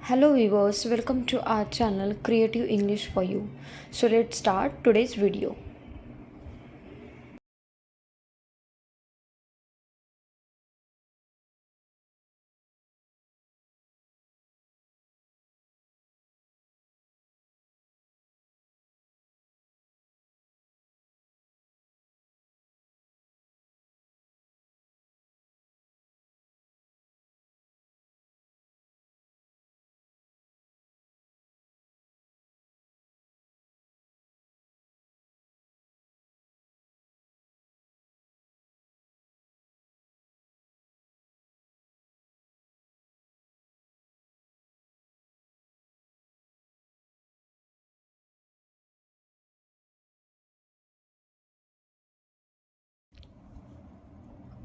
Hello viewers, welcome to our channel Creative English for You. So let's start today's video.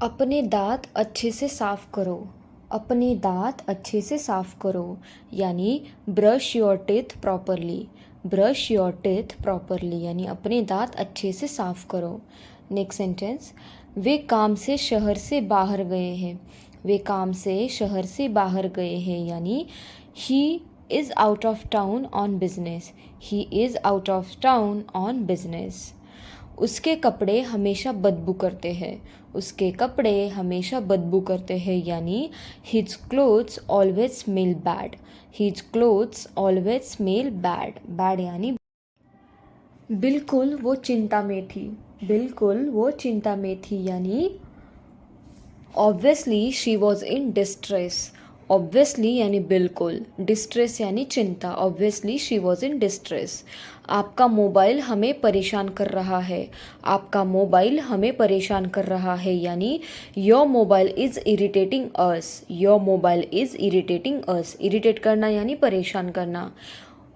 अपने दांत अच्छे से साफ करो. अपने दांत अच्छे से साफ करो यानी brush your teeth properly. Brush your teeth properly यानी अपने दांत अच्छे से साफ करो. नेक्स्ट सेंटेंस, वे काम से शहर से बाहर गए हैं. वे काम से शहर से बाहर गए हैं यानी he is out of town on business. He is out of town on business. उसके कपड़े हमेशा बदबू करते हैं. उसके कपड़े हमेशा बदबू करते हैं यानी his clothes always smell bad. His clothes always smell bad. Bad यानी बिल्कुल वो चिंता में थी. बिल्कुल वो चिंता में थी यानी obviously she was in distress. Obviously यानी बिल्कुल, डिस्ट्रेस यानी चिंता. Obviously she was in distress. आपका मोबाइल हमें परेशान कर रहा है. आपका मोबाइल हमें परेशान कर रहा है यानी your mobile is irritating us. Your mobile is irritating us. Irritate करना यानी परेशान करना.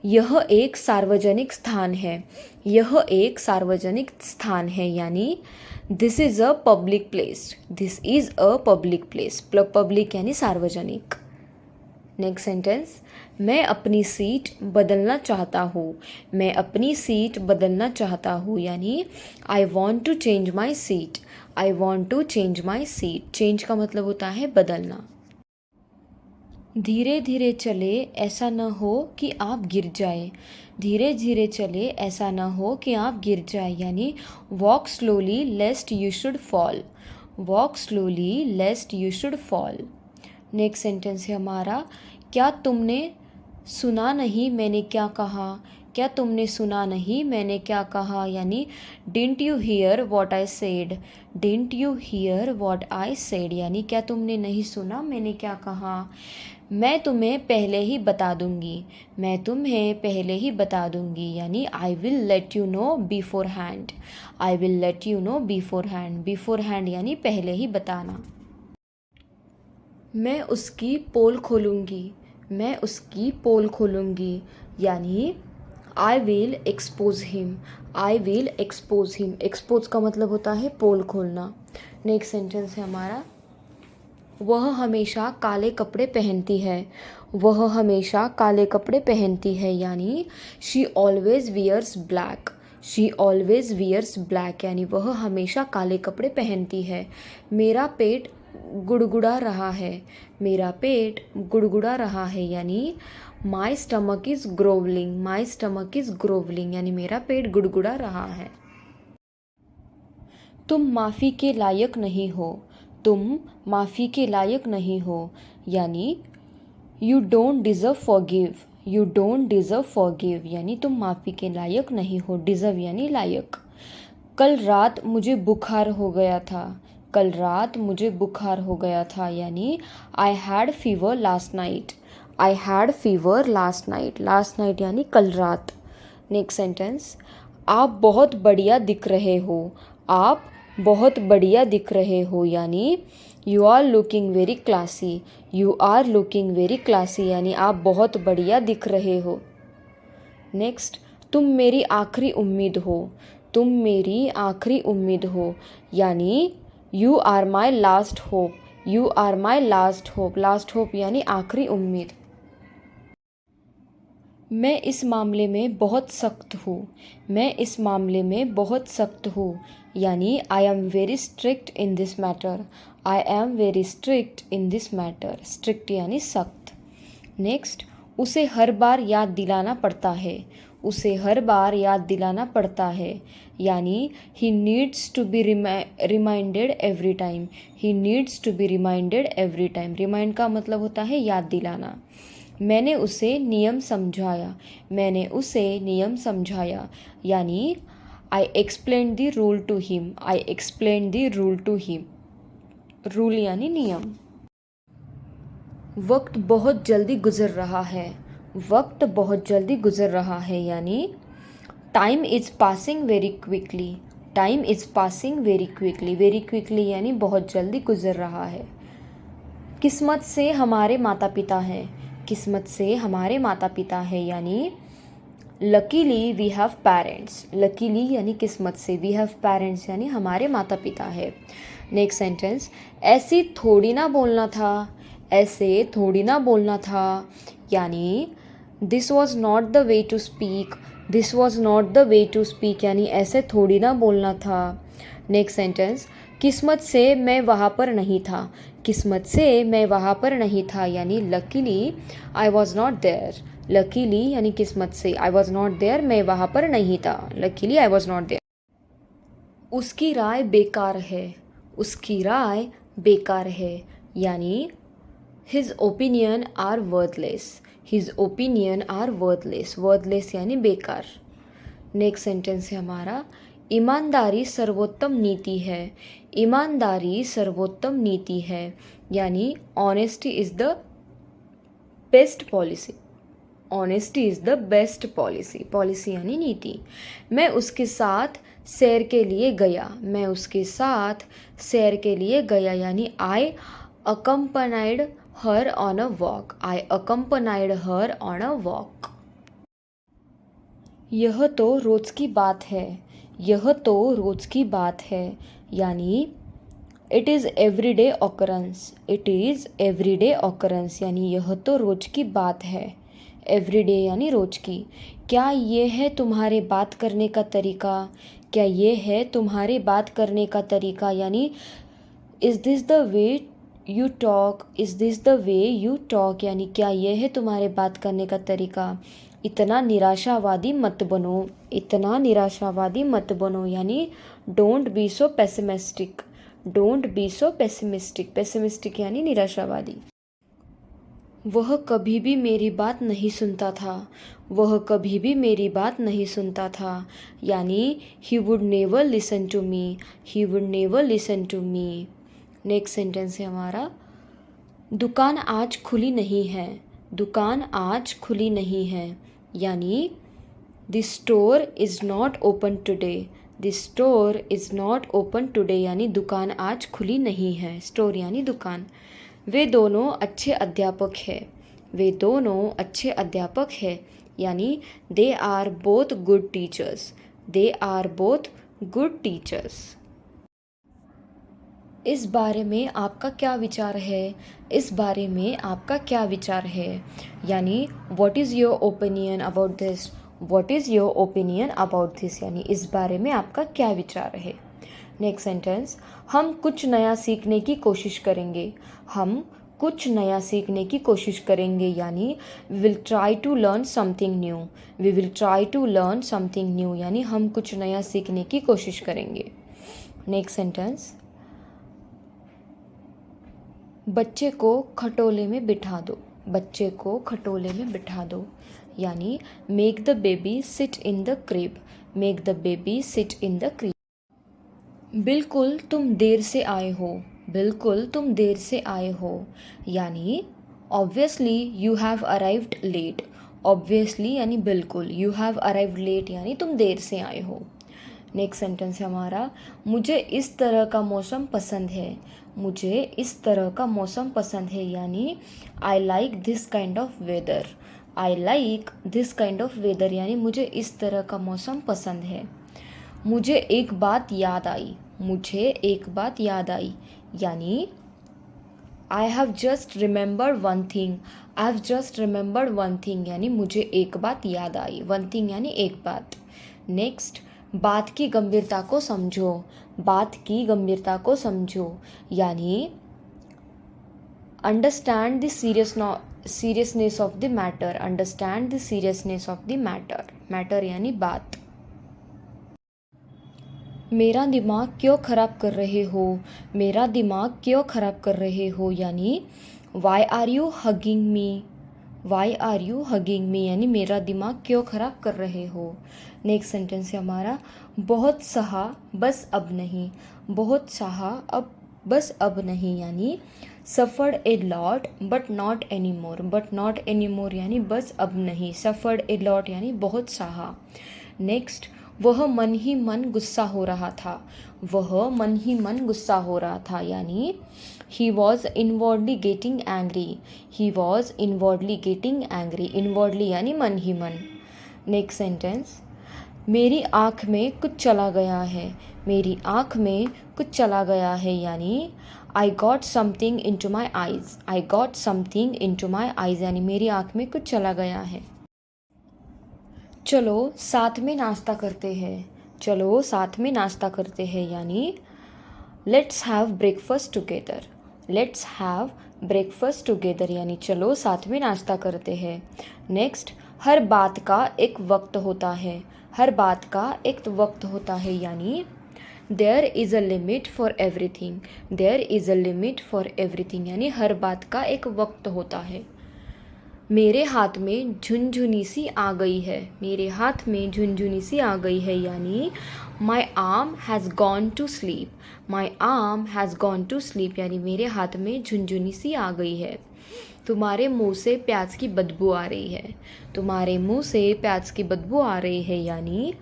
यह एक सार्वजनिक स्थान है. यह एक सार्वजनिक स्थान है यानी this is a public place. This is a public place. Public यानी सार्वजनिक. नेक्स्ट सेंटेंस, मैं अपनी सीट बदलना चाहता हूँ. मैं अपनी सीट बदलना चाहता हूँ यानी I want to change my seat. I want to change my seat. Change का मतलब होता है बदलना. धीरे धीरे चले ऐसा न हो कि आप गिर जाए. धीरे धीरे चले ऐसा न हो कि आप गिर जाए यानी walk slowly लेस्ट you should fall. Walk slowly लेस्ट you should fall. Next sentence है हमारा, क्या तुमने सुना नहीं मैंने क्या कहा. क्या तुमने सुना नहीं मैंने क्या कहा यानी didn't you here what I said. Didn't you here what I said यानी क्या तुमने नहीं सुना मैंने क्या कहा. मैं तुम्हें पहले ही बता दूंगी. मैं तुम्हें पहले ही बता दूंगी यानी I will let you know before hand. I will let you know before hand. Before hand यानी पहले ही बताना. मैं उसकी पोल खोलूँगी. मैं उसकी पोल खोलूँगी यानी I will expose him. I will expose him. Expose का मतलब होता है पोल खोलना. नेक्स्ट सेंटेंस है हमारा, वह हमेशा काले कपड़े पहनती है. वह हमेशा काले कपड़े पहनती है यानी she always wears black. She always wears black यानी वह हमेशा काले कपड़े पहनती है. मेरा पेट गुड़गुड़ा रहा है. मेरा पेट गुड़गुड़ा रहा है यानी my stomach is growling. My stomach is growling यानी मेरा पेट गुड़गुड़ा रहा है. तुम माफ़ी के लायक नहीं हो. तुम माफ़ी के लायक नहीं हो यानी you don't deserve forgive. You don't deserve forgive यानी तुम माफ़ी के लायक नहीं हो. डिज़र्व यानी लायक. कल रात मुझे बुखार हो गया था. कल रात मुझे बुखार हो गया था यानी I had fever last night. I had fever last night. Last night यानी कल रात. नेक्स्ट सेंटेंस, आप बहुत बढ़िया दिख रहे हो. आप बहुत बढ़िया दिख रहे हो यानी you are looking very classy. You are looking very classy यानी आप बहुत बढ़िया दिख रहे हो. नेक्स्ट, तुम मेरी आखिरी उम्मीद हो. तुम मेरी आखिरी उम्मीद हो यानी you are my last hope. You are my last hope. Last hope यानी आखिरी उम्मीद. मैं इस मामले में बहुत सख्त हूँ. मैं इस मामले में बहुत सख्त हूँ यानी I am very strict in this matter. I am very strict in this matter. Strict यानी सख्त. नेक्स्ट, उसे हर बार याद दिलाना पड़ता है, उसे हर बार याद दिलाना पड़ता है, यानी he needs to be reminded every time, he needs to be reminded every time. Remind का मतलब होता है याद दिलाना। मैंने उसे नियम समझाया, मैंने उसे नियम समझाया, यानी I explain the rule to him, I explain the rule to him. Rule यानी नियम। वक्त बहुत जल्दी गुजर रहा है, वक्त बहुत जल्दी गुजर रहा है, यानी time is passing very quickly, time is passing very quickly, very quickly यानी बहुत जल्दी गुजर रहा है। किस्मत से हमारे माता पिता हैं, किस्मत से हमारे माता पिता हैं, यानी luckily we have parents, luckily यानी किस्मत से, वी हैव पेरेंट्स यानी हमारे माता पिता है। नेक्स्ट सेंटेंस, ऐसी थोड़ी ना बोलना था, ऐसे थोड़ी ना बोलना था, यानी this was not the way to speak, this was not the way to speak, यानी ऐसे थोड़ी ना बोलना था। नेक्स्ट सेंटेंस, किस्मत से मैं वहाँ पर नहीं था, किस्मत से मैं वहाँ पर नहीं था, यानी luckily I was not there, luckily यानी किस्मत से, आई वॉज नॉट देयर मैं वहाँ पर नहीं था, luckily I was not there. उसकी राय बेकार है, उसकी राय बेकार है, यानी his opinion are worthless, his opinion are worthless, worthless यानी बेकार। नेक्स्ट सेंटेंस है हमारा, ईमानदारी सर्वोत्तम नीति है, ईमानदारी सर्वोत्तम नीति है, यानी honesty is the best policy, honesty is the best policy, policy यानी नीति। मैं उसके साथ सैर के लिए गया, मैं उसके साथ सैर के लिए गया, यानी I accompanied her on a walk, I accompanied her on a walk. यह तो रोज़ की बात है, यह तो रोज़ की बात है, यानी it is everyday occurrence, it is everyday occurrence, यानी यह तो रोज़ की बात है, एवरीडे यानी रोज़ की। क्या ये है तुम्हारे बात करने का तरीका, क्या ये है तुम्हारे बात करने का तरीका, यानी is this the way you talk, is this the way you talk, यानी क्या ये है तुम्हारे बात करने का तरीका। इतना निराशावादी मत बनो, इतना निराशावादी मत बनो, यानी don't be so pessimistic, don't be so pessimistic, pessimistic यानी निराशावादी। वह कभी भी मेरी बात नहीं सुनता था, वह कभी भी मेरी बात नहीं सुनता था, यानी he would never listen to me, he would never listen to me. Next sentence है हमारा, दुकान आज खुली नहीं है, दुकान आज खुली नहीं है, यानी the store is not open today, the store is not open today, यानी दुकान आज खुली नहीं है, स्टोर यानी दुकान। वे दोनों अच्छे अध्यापक हैं, वे दोनों अच्छे अध्यापक हैं, यानी they are both good teachers, they are both good teachers. इस बारे में आपका क्या विचार है, इस बारे में आपका क्या विचार है, यानी what is your opinion about this, what is your opinion about this, यानी इस बारे में आपका क्या विचार है। नेक्स्ट सेंटेंस, हम कुछ नया सीखने की कोशिश करेंगे, हम कुछ नया सीखने की कोशिश करेंगे, यानी we will try to learn something new, we will try to learn something new, यानी हम कुछ नया सीखने की कोशिश करेंगे। नेक्स्ट सेंटेंस, बच्चे को खटोले में बिठा दो, बच्चे को खटोले में बिठा दो, यानी make the baby sit in the crib, make the baby sit in the crib. बिल्कुल तुम देर से आए हो, बिल्कुल तुम देर से आए हो, यानी obviously you have arrived late, obviously यानी बिल्कुल, यू हैव अराइव्ड लेट यानी तुम देर से आए हो। नेक्स्ट सेंटेंस है हमारा, मुझे इस तरह का मौसम पसंद है, मुझे इस तरह का मौसम पसंद है, यानी I like this kind of weather, I like this kind of weather, यानी मुझे इस तरह का मौसम पसंद है। मुझे एक बात याद आई, मुझे एक बात याद आई, यानी I have just remembered one thing, I have just remembered one thing, यानी मुझे एक बात याद आई, वन थिंग यानी एक बात। नेक्स्ट, बात की गंभीरता को समझो, बात की गंभीरता को समझो, यानी understand the seriousness of the matter, understand the seriousness of the matter, matter यानी बात। मेरा दिमाग क्यों ख़राब कर रहे हो, मेरा दिमाग क्यों ख़राब कर रहे हो यानी why are you hugging me, why are you hugging me यानी मेरा दिमाग क्यों ख़राब कर रहे हो। नेक्स्ट सेंटेंस है हमारा बहुत सहा बस अब नहीं, बहुत सहा अब बस अब नहीं यानी suffered a lot but not any more, but not any more यानी बस अब नहीं, सफ़र्ड ए लॉट यानी बहुत सहा। नेक्स्ट वह मन ही मन गुस्सा हो रहा था, वह मन ही मन गुस्सा हो रहा था यानी he was inwardly getting angry, he was inwardly getting angry, inwardly यानी मन ही मन। नेक्स्ट सेंटेंस मेरी आँख में कुछ चला गया है, मेरी आँख में कुछ चला गया है यानी I got something in to my eyes, I got something in to my eyes यानी मेरी आँख में कुछ चला गया है। चलो साथ में नाश्ता करते हैं, चलो साथ में नाश्ता करते हैं यानी let's have breakfast together, let's have breakfast together यानी चलो साथ में नाश्ता करते हैं। नेक्स्ट हर बात का एक वक्त होता है, हर बात का एक वक्त होता है यानी there is a limit for everything, there is a limit for everything यानी हर बात का एक वक्त होता है। मेरे हाथ में झुनझुनी सी आ गई है, मेरे हाथ में झुनझुनी सी आ गई है यानी my arm has gone to sleep, my arm has gone to sleep यानी मेरे हाथ में झुनझुनी सी आ गई है। तुम्हारे मुंह से प्याज की बदबू आ रही है, तुम्हारे मुंह से प्याज की बदबू आ रही है यानी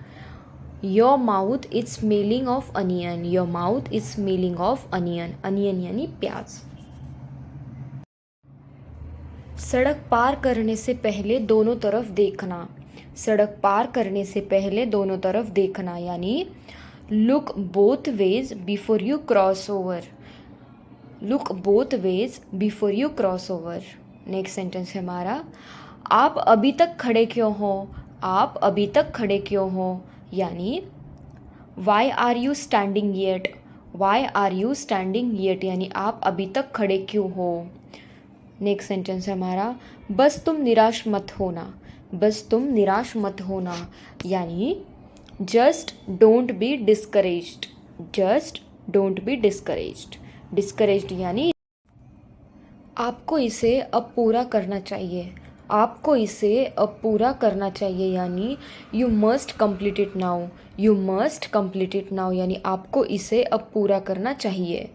your mouth is smelling of onion, your mouth is smelling of onion, onion यानी प्याज। सड़क पार करने से पहले दोनों तरफ देखना, सड़क पार करने से पहले दोनों तरफ देखना यानी look both ways before you cross over, look both ways before you cross over. Next sentence है हमारा आप अभी तक खड़े क्यों हो, आप अभी तक खड़े क्यों हो यानी why are you standing yet, why are you standing yet यानी आप अभी तक खड़े क्यों हो। नेक्स्ट सेंटेंस है हमारा बस तुम निराश मत होना, बस तुम निराश मत होना यानी just don't be discouraged, just don't be discouraged, discouraged यानी आपको इसे अब पूरा करना चाहिए, आपको इसे अब पूरा करना चाहिए यानी you must complete it now, you must complete it now यानी आपको इसे अब पूरा करना चाहिए।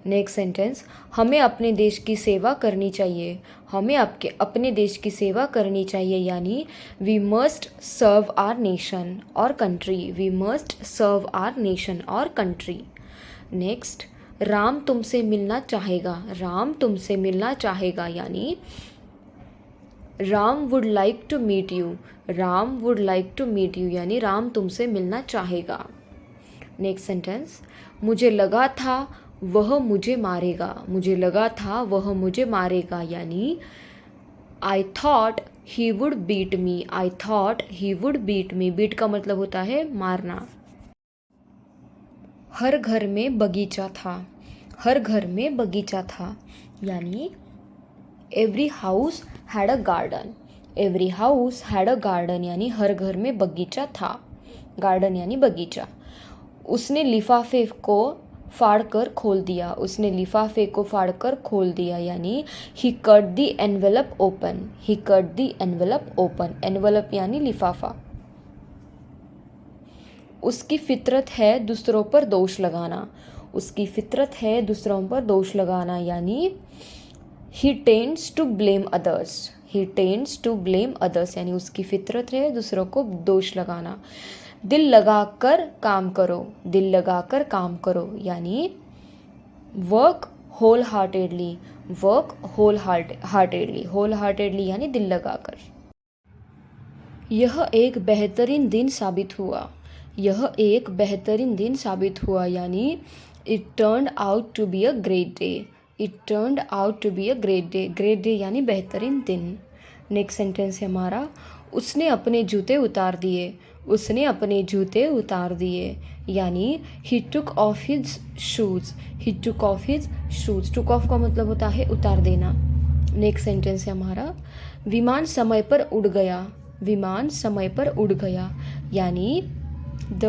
नेक्स्ट सेंटेंस हमें अपने देश की सेवा करनी चाहिए, हमें अपने देश की सेवा करनी चाहिए यानी we must serve our nation और country, we must serve our nation और कंट्री। नेक्स्ट राम तुमसे मिलना चाहेगा, राम तुमसे मिलना चाहेगा यानी Ram would like to meet you, Ram would like to meet you यानी राम तुमसे मिलना चाहेगा। नेक्स्ट सेंटेंस मुझे लगा था वह मुझे मारेगा, मुझे लगा था वह मुझे मारेगा यानी I thought he would beat me, I thought he would beat me, beat का मतलब होता है मारना। हर घर में बगीचा था, हर घर में बगीचा था यानी every house had a garden, every house had a garden यानी हर घर में बगीचा था, गार्डन यानी बगीचा। उसने लिफाफे को फाड़ कर खोल दिया, उसने लिफाफे को फाड़ कर खोल दिया यानी he cut the envelope open, he cut the envelope open, envelope यानी लिफाफा। उसकी फितरत है दूसरों पर दोष लगाना, उसकी फितरत है दूसरों पर दोष लगाना यानी he tends to blame others, he tends to blame others यानी उसकी फितरत है दूसरों को दोष लगाना। दिल लगाकर काम करो, दिल लगाकर काम करो यानी work wholeheartedly, work wholeheartedly, wholeheartedly यानी दिल लगाकर। यह एक बेहतरीन दिन साबित हुआ, यह एक बेहतरीन दिन साबित हुआ यानी it turned out to be a great day, it turned out to be a great day, great day यानी बेहतरीन दिन। नेक्स्ट सेंटेंस है हमारा उसने अपने जूते उतार दिए, उसने अपने जूते उतार दिए यानी he took off his shoes, he took off his shoes, took off का मतलब होता है उतार देना नेक्स्ट सेंटेंस है हमारा विमान समय पर उड़ गया, विमान समय पर उड़ गया यानी the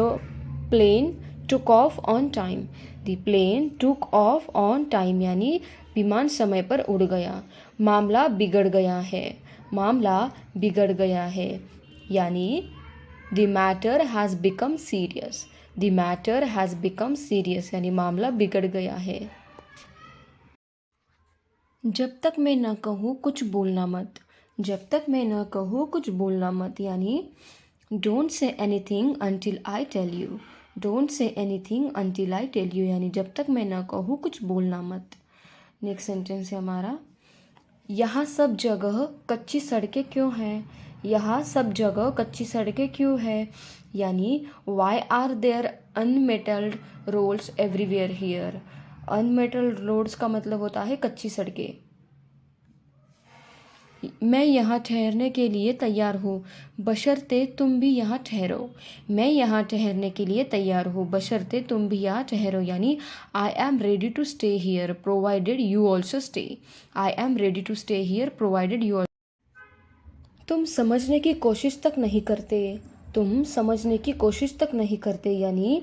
plane took off on time, the plane took off on time यानी विमान समय पर उड़ गया। मामला बिगड़ गया है, मामला बिगड़ गया है यानी the matter has become serious, the matter has become serious यानी मामला बिगड़ गया है। जब तक मैं न कहूँ कुछ बोलना मत, जब तक मैं न कहूँ कुछ बोलना मत यानी don't say anything until I tell you, don't say anything until I tell you यानी जब तक मैं न कहूँ कुछ बोलना मत। नेक्स्ट सेंटेंस है हमारा यहाँ सब जगह कच्ची सड़कें क्यों हैं, यहाँ सब जगह कच्ची सड़कें क्यों हैं यानी why are there unmetalled roads everywhere here. Unmetalled roads का मतलब होता है कच्ची सड़कें। मैं यहाँ ठहरने के लिए तैयार हूँ बशर्ते तुम भी यहाँ ठहरो, मैं यहाँ ठहरने के लिए तैयार हूँ बशर्ते तुम भी यहाँ ठहरो यानी I am ready to stay here provided you also stay, I am ready to stay here provided you. तुम समझने की कोशिश तक नहीं करते, तुम समझने की कोशिश तक नहीं करते यानी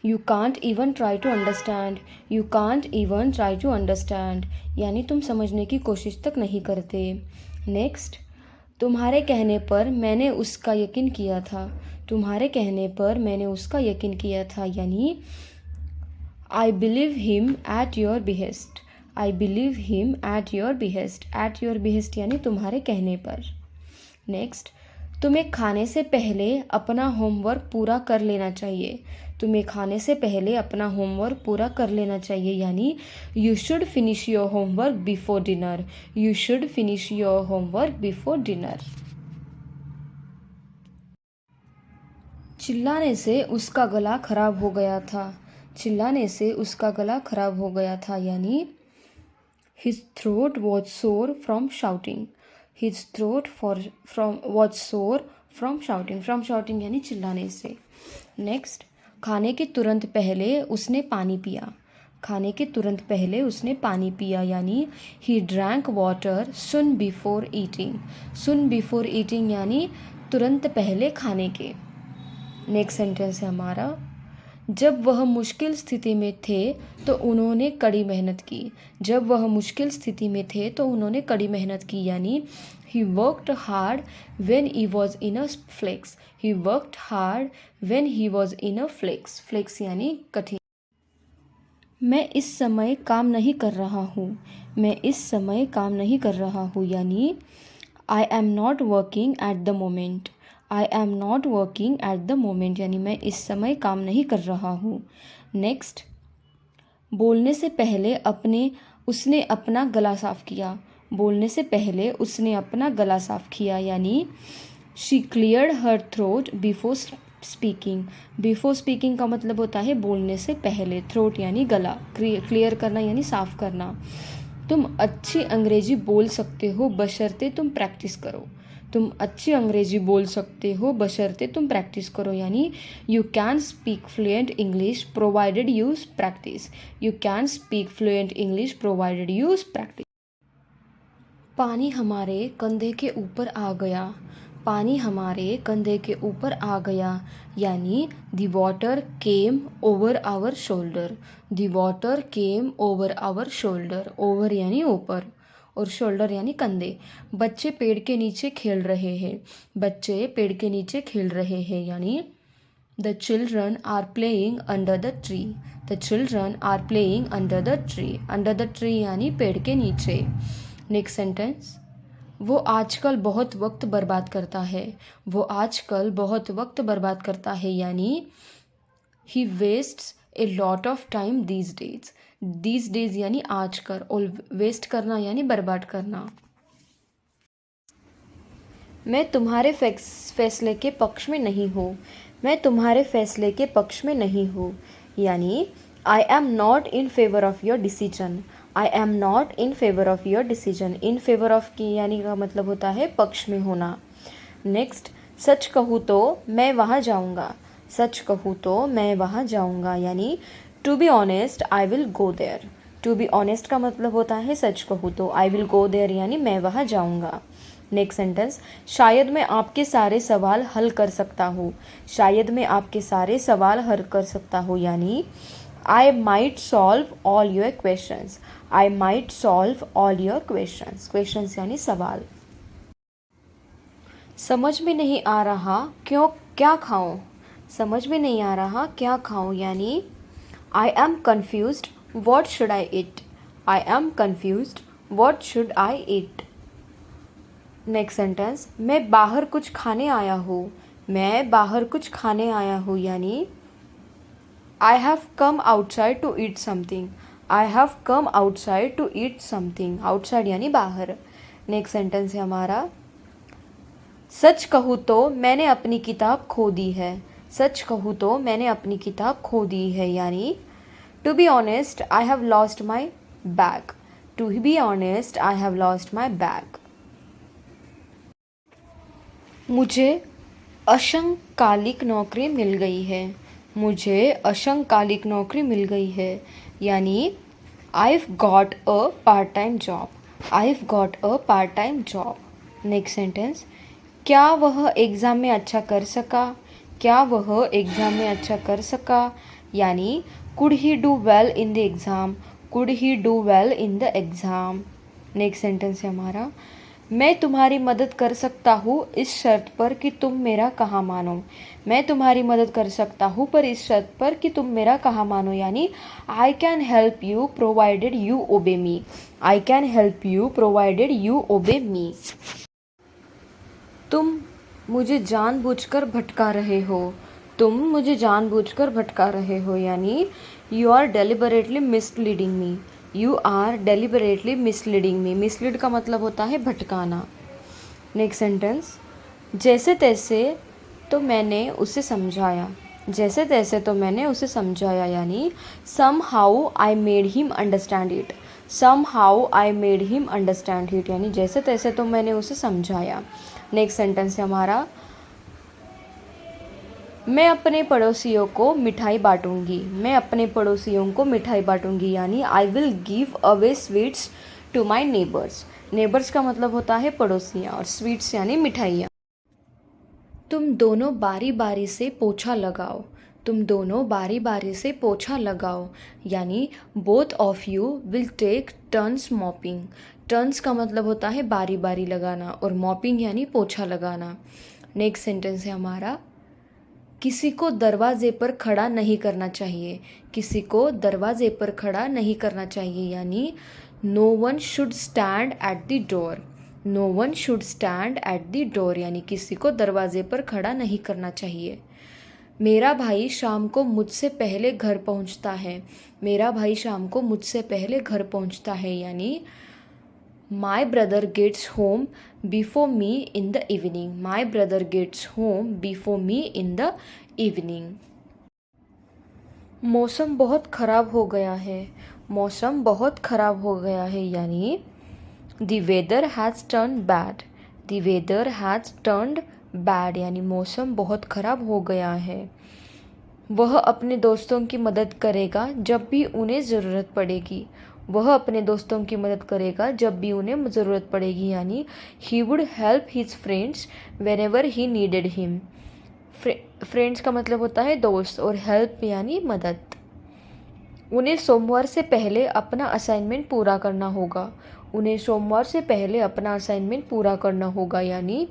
you can't even try to understand, you can't even try to understand यानी तुम समझने की कोशिश तक नहीं करते। नेक्स्ट तुम्हारे कहने पर मैंने उसका यकीन किया था, तुम्हारे कहने पर मैंने उसका यकीन किया था यानी I believe him at your behest, I believe him at your behest, at your behest यानी तुम्हारे कहने पर। नेक्स्ट तुम्हें खाने से पहले अपना होमवर्क पूरा कर लेना चाहिए, तुम्हें खाने से पहले अपना होमवर्क पूरा कर लेना चाहिए यानी you should finish your homework before dinner, you should finish your homework before dinner. चिल्लाने से उसका गला खराब हो गया था, चिल्लाने से उसका गला खराब हो गया था यानी हिज थ्रोट वॉज सोर from shouting, his throat was सोर फ्रॉम शाउटिंग, फ्रॉम शाउटिंग यानी चिल्लाने से। नेक्स्ट खाने के तुरंत पहले उसने पानी पिया, खाने के तुरंत पहले उसने पानी पिया यानी he drank water soon before eating, soon before eating यानी तुरंत पहले खाने के। नेक्स्ट सेंटेंस है हमारा जब वह मुश्किल स्थिति में थे तो उन्होंने कड़ी मेहनत की, जब वह मुश्किल स्थिति में थे तो उन्होंने कड़ी मेहनत की यानी he worked hard when he was in a flex, he worked hard when he was in a flex, flex यानी कठिन। मैं इस समय काम नहीं कर रहा हूँ, मैं इस समय काम नहीं कर रहा हूँ यानी I am not working at the moment, I am not working at the moment यानी मैं इस समय काम नहीं कर रहा हूँ। नेक्स्ट बोलने से पहले उसने अपना गला साफ़ किया, बोलने से पहले उसने अपना गला साफ़ किया यानी she cleared her throat before speaking, before speaking का मतलब होता है बोलने से पहले, थ्रोट यानी गला, क्लियर करना यानी साफ़ करना। तुम अच्छी अंग्रेजी बोल सकते हो बशर्ते तुम प्रैक्टिस करो, तुम अच्छी अंग्रेजी बोल सकते हो बशर्ते तुम प्रैक्टिस करो यानी you can speak fluent English provided use practice, you can speak fluent English provided use practice. पानी हमारे कंधे के ऊपर आ गया, पानी हमारे कंधे के ऊपर आ गया यानी the water came over our shoulder, the water came over our shoulder, over यानी ऊपर और शोल्डर यानी कंधे। बच्चे पेड़ के नीचे खेल रहे हैं, बच्चे पेड़ के नीचे खेल रहे हैं यानी the children are playing under the tree, the children are playing under the tree, under the tree यानी पेड़ के नीचे। नेक्स्ट सेंटेंस वो आजकल बहुत वक्त बर्बाद करता है, वो आजकल बहुत वक्त बर्बाद करता है यानी he wastes a lot of time these days, these days यानी आजकल और वेस्ट करना यानी बर्बाद करना। मैं तुम्हारे फैसले के पक्ष में नहीं हूँ, मैं तुम्हारे फैसले के पक्ष में नहीं हूँ यानी I am not in favour of your decision, I am not in favour of your decision, in favour of की यानी का मतलब होता है पक्ष में होना। नेक्स्ट सच कहूँ तो मैं वहाँ जाऊँगा, सच कहूँ तो मैं वहाँ जाऊँगा यानी to be honest I will go there, to be honest का मतलब होता है सच कहूँ तो, आई विल गो देयर यानी मैं वहाँ जाऊँगा। नेक्स्ट सेंटेंस, शायद मैं आपके सारे सवाल हल कर सकता हूँ। शायद मैं आपके सारे सवाल हल कर सकता हूँ यानी I might solve all your questions. I might solve all your questions. Questions यानी सवाल। समझ में नहीं आ रहा क्यों क्या खाऊं। समझ में नहीं आ रहा क्या खाऊं यानी I M confused what should I eat. I am confused what should I eat. Next sentence, मैं बाहर कुछ खाने आया हूँ। मैं बाहर कुछ खाने आया हूँ यानी I have come outside to eat something. I have come outside to eat something. Outside यानी बाहर। नेक्स्ट सेंटेंस है हमारा, सच कहूँ तो मैंने अपनी किताब खो दी है। सच कहूँ तो मैंने अपनी किताब खो दी है यानी to be honest I have lost my bag. To be honest I have lost my bag. मुझे अशंकालिक नौकरी मिल गई है। मुझे अशंकालिक नौकरी मिल गई है यानी I've got a part-time job. I've got a part-time job. Next sentence, क्या वह एग्ज़ाम में अच्छा कर सका। क्या वह एग्ज़ाम में अच्छा कर सका यानी could he do well in the exam. Could he do well in the exam. Next sentence है हमारा, मैं तुम्हारी मदद कर सकता हूँ इस शर्त पर कि तुम मेरा कहा मानो। मैं तुम्हारी मदद कर सकता हूँ पर इस शर्त पर कि तुम मेरा कहा मानो यानी I can help you provided you obey me. I can help you provided you obey me. तुम मुझे जानबूझकर भटका रहे हो। तुम मुझे जानबूझकर भटका रहे हो यानी you are deliberately misleading me. You are deliberately misleading me. Mislead का मतलब होता है भटकाना। नेक्स्ट सेंटेंस, जैसे तैसे तो मैंने उसे समझाया। जैसे तैसे तो मैंने उसे समझाया यानी somehow I made him understand it. Somehow I made him understand it यानी जैसे तैसे तो मैंने उसे समझाया। नेक्स्ट सेंटेंस है हमारा, मैं अपने पड़ोसियों को मिठाई बांटूंगी। मैं अपने पड़ोसियों को मिठाई बांटूंगी यानी I will give away sweets to my neighbours. Neighbours का मतलब होता है पड़ोसियाँ और स्वीट्स यानी मिठाइयाँ। तुम दोनों बारी बारी से पोछा लगाओ। तुम दोनों बारी बारी से पोछा लगाओ यानी both of you will take turns mopping. Turns का मतलब होता है बारी बारी लगाना और मॉपिंग यानी पोछा लगाना। नेक्स्ट सेंटेंस है हमारा, किसी को दरवाजे पर खड़ा नहीं करना चाहिए। किसी को दरवाजे पर खड़ा नहीं करना चाहिए यानी no one should stand at the door. No one should stand at the door यानी किसी को दरवाजे पर खड़ा नहीं करना चाहिए। मेरा भाई शाम को मुझसे पहले घर पहुंचता है। मेरा भाई शाम को मुझसे पहले घर पहुंचता है यानी My brother gets home before me in the evening. My brother gets home before me in the evening. मौसम बहुत ख़राब हो गया है। मौसम बहुत ख़राब हो गया है यानी The weather has turned bad. The weather has turned bad यानी मौसम बहुत ख़राब हो गया है। वह अपने दोस्तों की मदद करेगा जब भी उन्हें ज़रूरत पड़ेगी। वह अपने दोस्तों की मदद करेगा जब भी उन्हें ज़रूरत पड़ेगी यानी he would help his friends when ever he needed him. Friends का मतलब होता है दोस्त और हेल्प यानी मदद। उन्हें सोमवार से पहले अपना असाइनमेंट पूरा करना होगा। उन्हें सोमवार से पहले अपना असाइनमेंट पूरा करना होगा यानी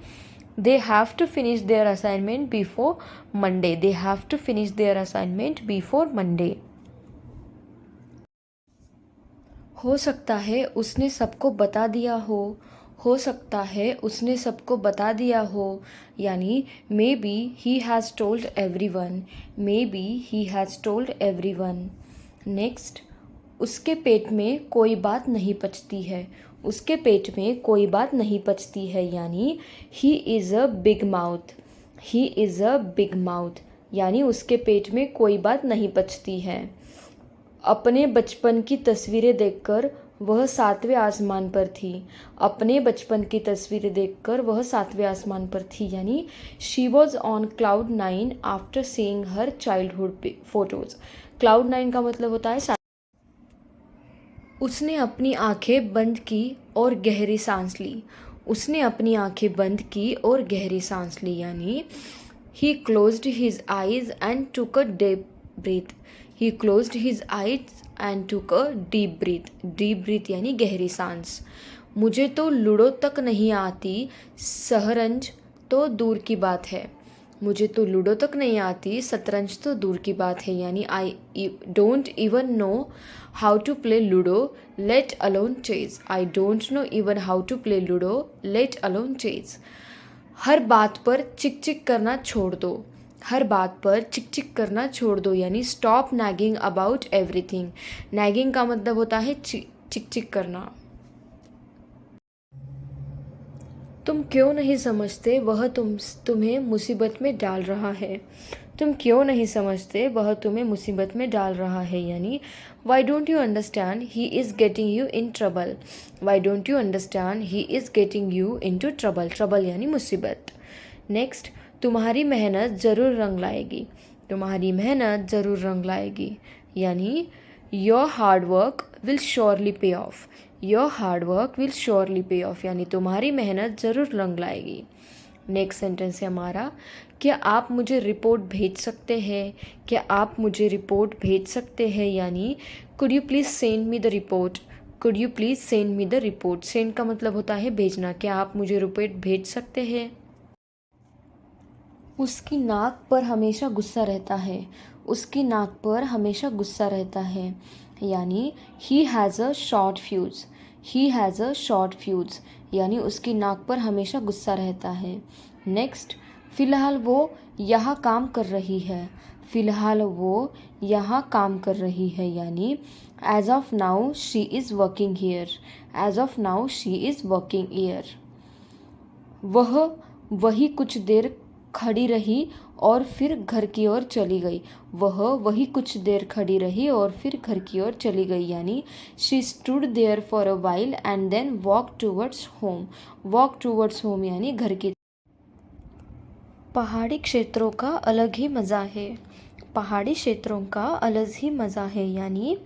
they have to finish their assignment before Monday. They have to finish their assignment before Monday. हो सकता है उसने सबको बता दिया हो। हो सकता है उसने सबको बता दिया हो यानी maybe he has told everyone. Maybe he has told everyone. Next, उसके पेट में कोई बात नहीं पचती है। उसके पेट में कोई बात नहीं पचती है यानी he is a big mouth. He is a big mouth यानी उसके पेट में कोई बात नहीं पचती है। अपने बचपन की तस्वीरें देखकर वह 7वें आसमान पर थी। अपने बचपन की तस्वीरें देखकर वह 7वें आसमान पर थी यानी she was on cloud 9 after seeing her childhood photos. Cloud 9 का मतलब होता है उसने अपनी आंखें बंद की और गहरी सांस ली। उसने अपनी आंखें बंद की और गहरी सांस ली, यानी he closed his eyes and took a deep breath. He closed his eyes and took a deep breath. Deep breath यानी गहरी सांस। मुझे तो लूडो तक नहीं आती, शतरंज तो दूर की बात है। मुझे तो लूडो तक नहीं आती, शतरंज तो दूर की बात है, यानी I don't even know how to play ludo, let alone chess. I don't know even how to play ludo, let alone chess. हर बात पर चिक चिक करना छोड़ दो। हर बात पर चिक चिक करना छोड़ दो, यानी stop nagging about everything. Nagging का मतलब होता है चिक चिक करना। तुम क्यों नहीं समझते वह तुम्हें मुसीबत में डाल रहा है। तुम क्यों नहीं समझते वह तुम्हें मुसीबत में डाल रहा है, यानी why don't you understand he is getting you in trouble. Why don't you understand he is getting you into trouble. Trouble यानी मुसीबत। नेक्स्ट, तुम्हारी मेहनत ज़रूर रंग लाएगी। तुम्हारी मेहनत ज़रूर रंग लाएगी, यानी your hard work will surely pay off. Your hard work will surely pay off, यानी तुम्हारी मेहनत ज़रूर रंग लाएगी। नेक्स्ट सेंटेंस है हमारा, क्या आप मुझे रिपोर्ट भेज सकते हैं। क्या आप मुझे रिपोर्ट भेज सकते हैं, यानी could you please send me the report. Could you please send me the report. Send का मतलब होता है भेजना। क्या आप मुझे रिपोर्ट भेज सकते हैं। उसकी नाक पर हमेशा गुस्सा रहता है। उसकी नाक पर हमेशा गुस्सा रहता है, यानी he has a short fuse. He has a short fuse, यानी उसकी नाक पर हमेशा गुस्सा रहता है। नेक्स्ट, फ़िलहाल वो यहाँ काम कर रही है। फ़िलहाल वो यहाँ काम कर रही है, यानी as of now she is working here. As of now she is working here. वह वही कुछ देर खड़ी रही और फिर घर की ओर चली गई। वह वही कुछ देर खड़ी रही और फिर घर की ओर चली गई, यानी she stood there for a while and then walk towards home. Walk towards home यानी घर की। पहाड़ी क्षेत्रों का अलग ही मज़ा है। पहाड़ी क्षेत्रों का अलग ही मज़ा है, यानी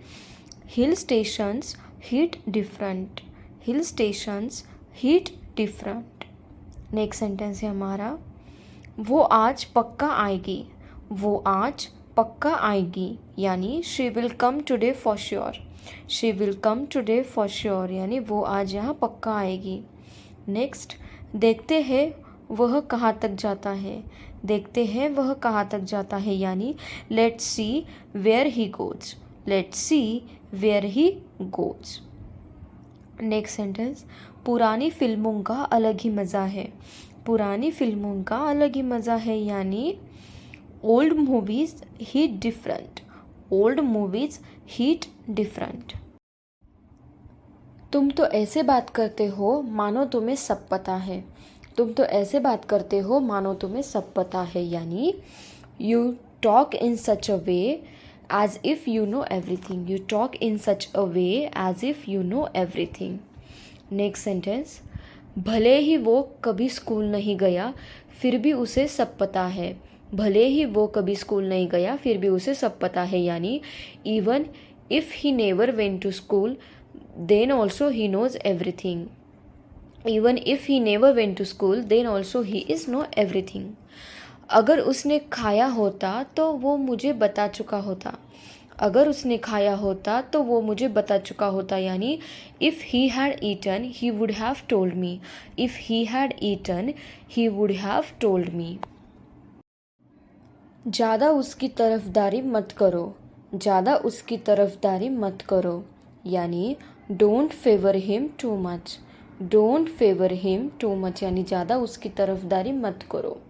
hill stations hit different. Hill stations hit different. Next sentence है हमारा, वो आज पक्का आएगी। वो आज पक्का आएगी, यानी she will come today for sure. She will come today for sure, यानी वो आज यहाँ पक्का आएगी। नेक्स्ट, देखते हैं वह कहाँ तक जाता है। देखते हैं वह कहाँ तक जाता है, यानी let's see where he goes. Let's see where he goes. Next sentence, पुरानी फिल्मों का अलग ही मज़ा है। पुरानी फिल्मों का अलग ही मज़ा है, यानी old movies hit different. Old movies hit different. तुम तो ऐसे बात करते हो मानो तुम्हें सब पता है। तुम तो ऐसे बात करते हो मानो तुम्हें सब पता है, यानी you talk in such a way as if you know everything. You talk in such a way as if you know everything. Next sentence, भले ही वो कभी स्कूल नहीं गया फिर भी उसे सब पता है। भले ही वो कभी स्कूल नहीं गया फिर भी उसे सब पता है, यानी even if he never went to school then also he knows everything. Even if he never went to school then also he is know everything. अगर उसने खाया होता तो वो मुझे बता चुका होता। अगर उसने खाया होता तो वो मुझे बता चुका होता, यानी if he had eaten he would have told me. If he had eaten he would have told me. ज़्यादा उसकी तरफदारी मत करो। ज़्यादा उसकी तरफदारी मत करो, यानी don't favour him too much. Don't favour him too much, यानी ज़्यादा उसकी तरफदारी मत करो।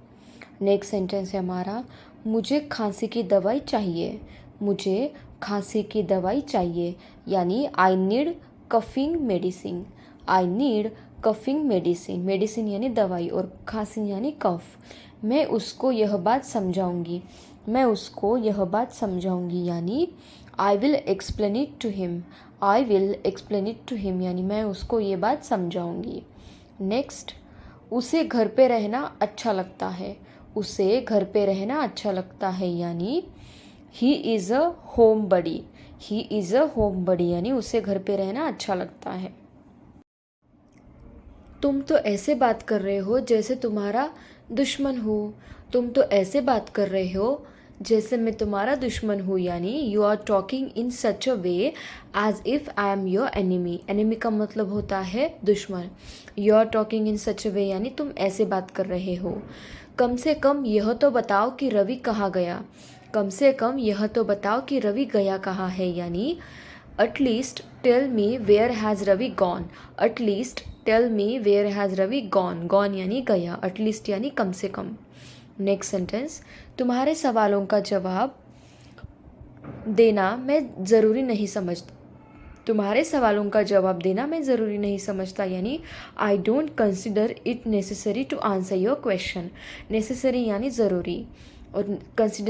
नेक्स्ट सेंटेंस है हमारा, मुझे खांसी की दवाई चाहिए। मुझे खांसी की दवाई चाहिए, यानी I need coughing medicine. I need coughing medicine. Medicine यानी दवाई और खांसी यानी कफ। मैं उसको यह बात समझाऊंगी। मैं उसको यह बात समझाऊंगी, यानी I will explain it to him. I will explain it to him, यानी मैं उसको ये बात समझाऊंगी। नेक्स्ट, उसे घर पे रहना अच्छा लगता है। उसे घर पे रहना अच्छा लगता है, यानी he is a homebody. He is a homebody यानी उसे घर पे रहना अच्छा लगता है। तुम तो ऐसे बात कर रहे हो जैसे तुम्हारा दुश्मन हो। तुम तो ऐसे बात कर रहे हो जैसे मैं तुम्हारा दुश्मन हूँ, यानी you are talking in such a way as if I am your enemy. Enemy का मतलब होता है दुश्मन। You are talking in such a way यानी तुम ऐसे बात कर रहे हो। कम से कम यह तो बताओ कि रवि कहाँ गया। कम से कम यह तो बताओ कि रवि गया कहाँ है, यानी at least tell me where has Ravi gone. At least tell me where has Ravi gone. Gone यानी गया, एटलीस्ट यानी कम से कम। नेक्स्ट सेंटेंस, तुम्हारे सवालों का जवाब देना मैं ज़रूरी नहीं समझता। तुम्हारे सवालों का जवाब देना मैं ज़रूरी नहीं समझता, यानी I don't consider it necessary to answer your question. Necessary यानी ज़रूरी और कंसिडर।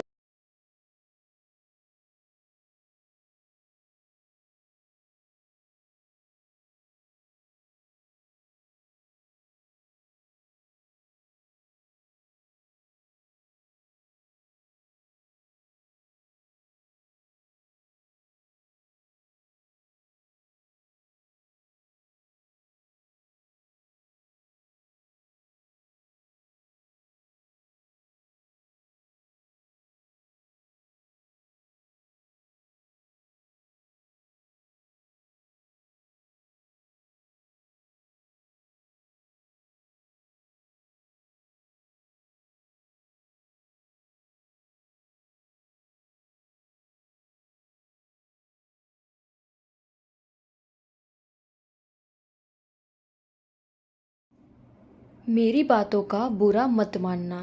मेरी बातों का बुरा मत मानना।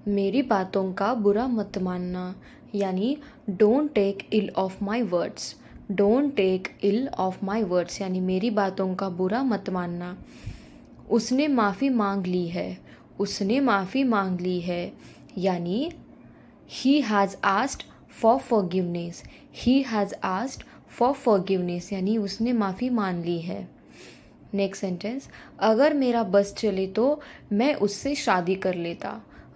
मेरी बातों का बुरा मत मानना यानी don't take ill of my words. Don't take ill of my words यानी मेरी बातों का बुरा मत मानना। उसने माफ़ी मांग ली है। उसने माफ़ी मांग ली है यानी he has asked for forgiveness. He has asked for forgiveness यानी उसने माफ़ी मान ली है। नेक्स्ट सेंटेंस, अगर मेरा बस चले तो मैं उससे शादी कर लेता।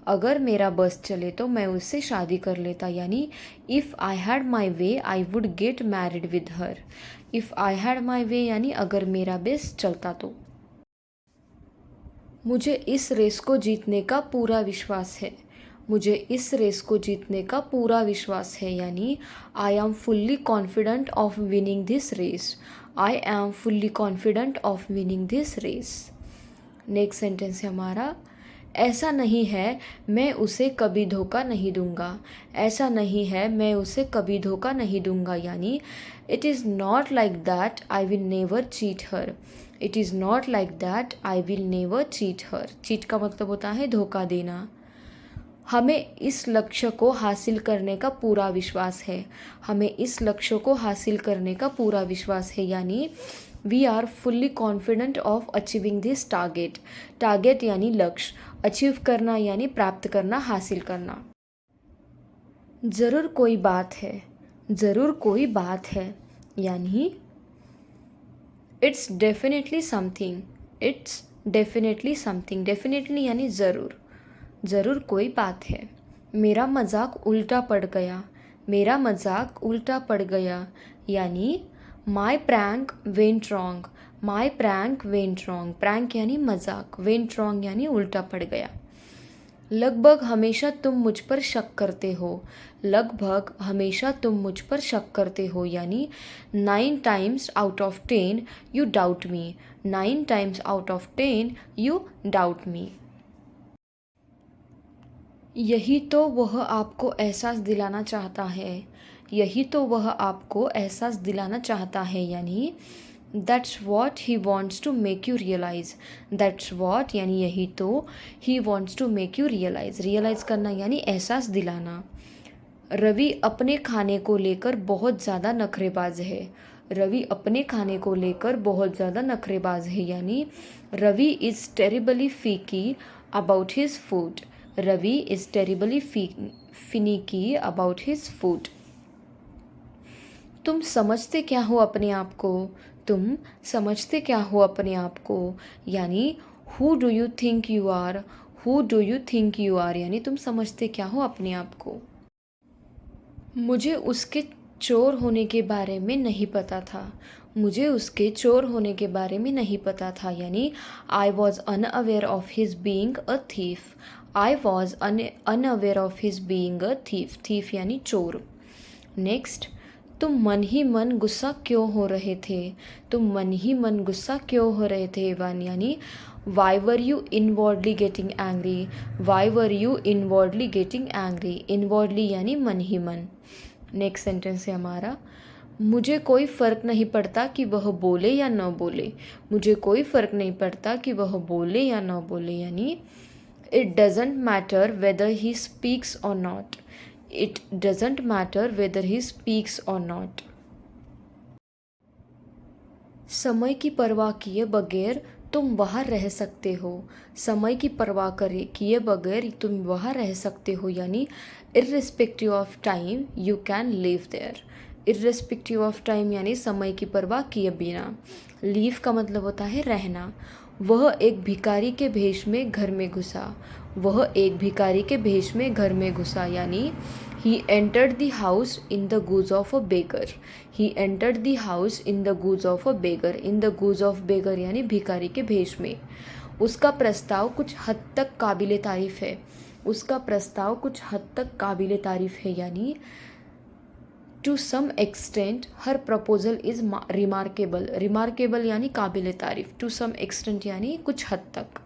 अगर मेरा बस चले तो मैं उससे शादी कर लेता यानी if I had my way I would get married with her. If I had my way यानी अगर मेरा बस चलता तो। मुझे इस रेस को जीतने का पूरा विश्वास है। मुझे इस रेस को जीतने का पूरा विश्वास है यानी I am fully confident of winning this race. I am fully confident of winning this race. Next sentence है हमारा, ऐसा नहीं है मैं उसे कभी धोखा नहीं दूंगा। ऐसा नहीं है मैं उसे कभी धोखा नहीं दूंगा यानी it is not like that I will never cheat her. It is not like that I will never cheat her. Cheat का मतलब होता है धोखा देना। हमें इस लक्ष्य को हासिल करने का पूरा विश्वास है। हमें इस लक्ष्य को हासिल करने का पूरा विश्वास है यानी we are fully confident of achieving this target. Target यानी लक्ष्य, अचीव करना यानी प्राप्त करना, हासिल करना। ज़रूर कोई बात है। ज़रूर कोई बात है यानी it's definitely something. It's definitely something. Definitely यानी ज़रूर। ज़रूर कोई बात है। मेरा मजाक उल्टा पड़ गया। मेरा मजाक उल्टा पड़ गया यानी माई प्रैंक वेंट रॉन्ग। माई प्रैंक वेंट रॉन्ग। प्रैंक यानी मजाक, वेंट रॉन्ग यानी उल्टा पड़ गया। लगभग हमेशा तुम मुझ पर शक करते हो। लगभग हमेशा तुम मुझ पर शक करते हो यानी 9 times out of 10 you doubt me. 9 times out of 10 you doubt me. यही तो वह आपको एहसास दिलाना चाहता है। यही तो वह आपको एहसास दिलाना चाहता है यानी that's what he wants to make you realise. That's what यानी यही तो, he wants to make you realise. Realise करना यानी एहसास दिलाना। रवि अपने खाने को लेकर बहुत ज़्यादा नखरेबाज है। रवि अपने खाने को लेकर बहुत ज़्यादा नखरेबाज है यानी Ravi is terribly finicky about his food. Ravi is terribly finicky about his food. तुम समझते क्या हो अपने आप को। तुम समझते क्या हो अपने आप को यानी who do you think you are. Who do you think you are यानी तुम समझते क्या हो अपने आप को। मुझे उसके चोर होने के बारे में नहीं पता था। मुझे उसके चोर होने के बारे में नहीं पता था, यानी I was unaware of his being a thief. I was unaware of his being a thief. Thief यानी चोर। नेक्स्ट, तुम मन ही मन गुस्सा क्यों हो रहे थे। तुम मन ही मन गुस्सा क्यों हो रहे थे वन, यानी why were you inwardly getting angry. Why were you inwardly getting angry. Inwardly यानी मन ही मन। नेक्स्ट सेंटेंस है हमारा, मुझे कोई फ़र्क नहीं पड़ता कि वह बोले या न बोले। मुझे कोई फ़र्क नहीं पड़ता कि वह बोले या न बोले, यानी it doesn't matter whether he speaks or not. It doesn't matter whether he speaks or not. समय की परवाह किए बगैर तुम वहाँ रह सकते हो। समय की परवाह करे किए बगैर तुम वहाँ रह सकते हो, यानी irrespective of time you can live there. Irrespective of time यानी समय की परवाह किए बिना। लीव का मतलब होता है रहना। वह एक भिखारी के भेष में घर में घुसा। वह एक भिखारी के भेष में घर में घुसा, यानी he entered the house in the guise of a beggar. He entered the house in the guise of a beggar. In the guise of beggar यानी भिखारी के भेष में। उसका प्रस्ताव कुछ हद तक काबिले तारीफ है। उसका प्रस्ताव कुछ हद तक काबिले तारीफ है, यानी to some extent her proposal is remarkable. Remarkable यानी काबिले तारीफ। टू सम एक्सटेंट यानी कुछ हद तक।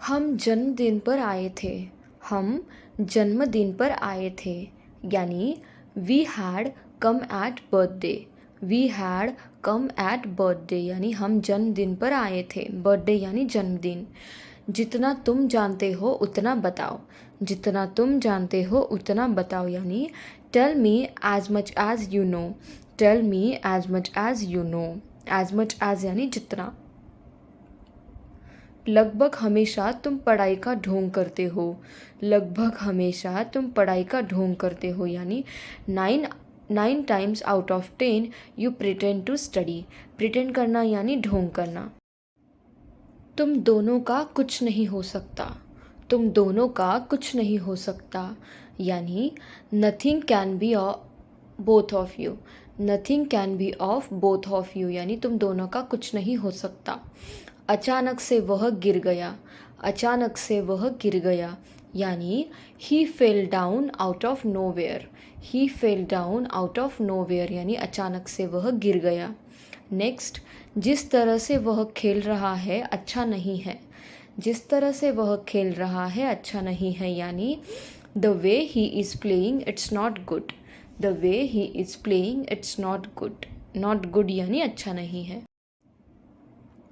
हम जन्मदिन पर आए थे। हम जन्मदिन पर आए थे, यानी we had come at birthday. We had come at birthday, यानी हम जन्मदिन पर आए थे। बर्थडे यानी जन्मदिन। जितना तुम जानते हो उतना बताओ। जितना तुम जानते हो उतना बताओ, यानी tell me as much as you know. Tell me as much as you know. As much as यानी जितना। लगभग हमेशा तुम पढ़ाई का ढोंग करते हो। लगभग हमेशा तुम पढ़ाई का ढोंग करते हो, यानी nine times out of 10 you pretend to study. Pretend करना यानी ढोंग करना। तुम दोनों का कुछ नहीं हो सकता। तुम दोनों का कुछ नहीं हो सकता, यानी nothing can be both of you. Nothing can be of both of you, यानी तुम दोनों का कुछ नहीं हो सकता। अचानक से वह गिर गया। अचानक से वह गिर गया, यानी he fell down out of nowhere. He fell down out of nowhere, यानी अचानक से वह गिर गया। नेक्स्ट, जिस तरह से वह खेल रहा है अच्छा नहीं है। जिस तरह से वह खेल रहा है अच्छा नहीं है, यानी the way he is playing it's not good. The way he is playing it's not good. Not good यानी अच्छा नहीं है।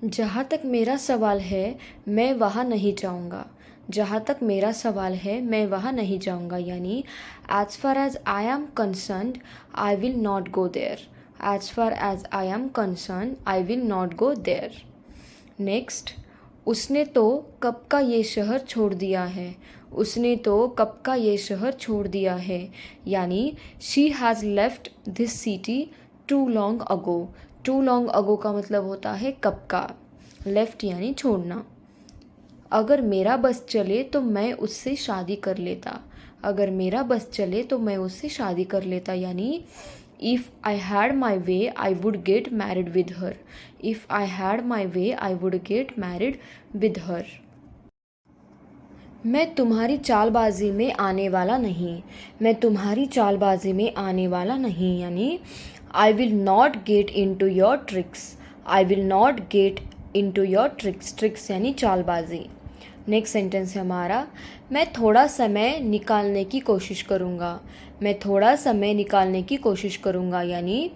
जहाँ तक मेरा सवाल है मैं वहाँ नहीं जाऊँगा। जहाँ तक मेरा सवाल है मैं वहाँ नहीं जाऊँगा, यानी as far as I am concerned I will not go there. As far as I am concerned I will not go there. Next, उसने तो कब का ये शहर छोड़ दिया है। उसने तो कब का ये शहर छोड़ दिया है, यानी she has left this city too long ago. Too long ago का मतलब होता है कब का। लेफ्ट यानी छोड़ना। अगर मेरा बस चले तो मैं उससे शादी कर लेता। अगर मेरा बस चले तो मैं उससे शादी कर लेता, यानी if I had my way I would get married with her. If I had my way I would get married with हर। मैं तुम्हारी चालबाजी में आने वाला नहीं। मैं तुम्हारी चालबाजी में आने वाला नहीं, यानी I will not get into your tricks. I will not get into your tricks. Tricks यानी चालबाजी। नेक्स्ट सेंटेंस है हमारा, मैं थोड़ा समय निकालने की कोशिश करूँगा। मैं थोड़ा समय निकालने की कोशिश करूँगा, यानी